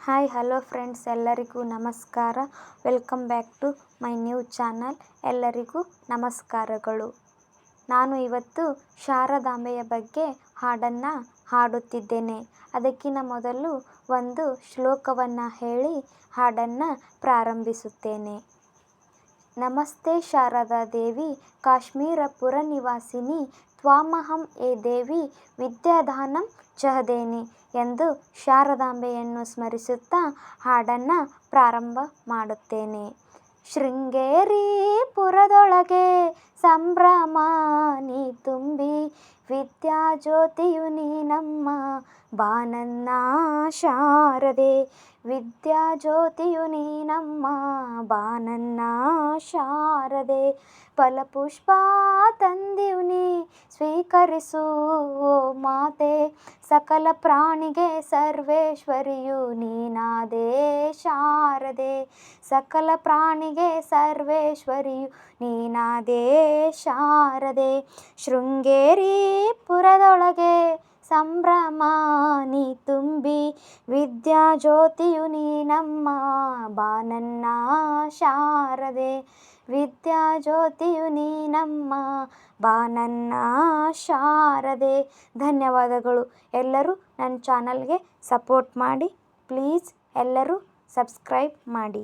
Hi hello friends, ಎಲ್ಲರಿಗೂ ನಮಸ್ಕಾರ. Welcome back to my new channel. ಎಲ್ಲರಿಗೂ ನಮಸ್ಕಾರಗಳು. ನಾನು ಇವತ್ತು ಶಾರದಾಂಬೆಯ ಬಗ್ಗೆ ಹಾಡನ್ನು ಹಾಡುತ್ತಿದ್ದೇನೆ. ಅದಕ್ಕಿಂತ ಮೊದಲು ಒಂದು ಶ್ಲೋಕವನ್ನು ಹೇಳಿ ಹಾಡನ್ನು ಪ್ರಾರಂಭಿಸುತ್ತೇನೆ. ನಮಸ್ತೆ ಶಾರದಾ ದೇವಿ ಕಾಶ್ಮೀರಪುರ ನಿವಾಸಿನಿ ತ್ವಾಮಹಂ ಏ ದೇವಿ ವಿದ್ಯಾದಾನಂ ಚಹದೇನಿ ಎಂದು ಶಾರದಾಂಬೆಯನ್ನು ಸ್ಮರಿಸುತ್ತಾ ಹಾಡನ್ನು ಪ್ರಾರಂಭ ಮಾಡುತ್ತೇನೆ. ಶೃಂಗೇರಿ ಪುರದೊಳಗೆ ಸಂಭ್ರಮ ನೀ ತುಂಬಿ ವಿದ್ಯಾಜ್ಯೋತಿಯು ನೀನಮ್ಮ ಬಾನನ್ನ ಶಾರದೆ. ವಿದ್ಯಾಜ್ಯೋತಿಯು ನೀನಮ್ಮ ಬಾನನ್ನ ಶಾರದೆ. ಫಲಪುಷ್ಪ ತಂದಿವು ನೀ ಸ್ವೀಕರಿಸು ಓ ಮಾತೆ. ಸಕಲ ಪ್ರಾಣಿಗೆ ಸರ್ವೇಶ್ವರಿಯು ನೀನಾದೆ ಶಾರದೆ. ಸಕಲ ಪ್ರಾಣಿಗೆ ಸರ್ವೇಶ್ವರಿಯು ನೀನಾದೆ ಶಾರದೆ. ಶೃಂಗೇರಿ ಪುರದೊಳಗೆ ಸಂಭ್ರಮ ನೀ ತುಂಬಿ ವಿದ್ಯಾಜ್ಯೋತಿಯು ನೀನಮ್ಮ ಬಾನನ್ನ ಶಾರದೆ. ವಿದ್ಯಾಜ್ಯೋತಿಯು ನೀನಮ್ಮ ಬಾನನ್ನ ಶಾರದೆ. ಧನ್ಯವಾದಗಳು. ಎಲ್ಲರೂ ನನ್ನ ಚಾನಲ್ಗೆ ಸಪೋರ್ಟ್ ಮಾಡಿ. ಪ್ಲೀಸ್ ಎಲ್ಲರೂ ಸಬ್ಸ್ಕ್ರೈಬ್ ಮಾಡಿ.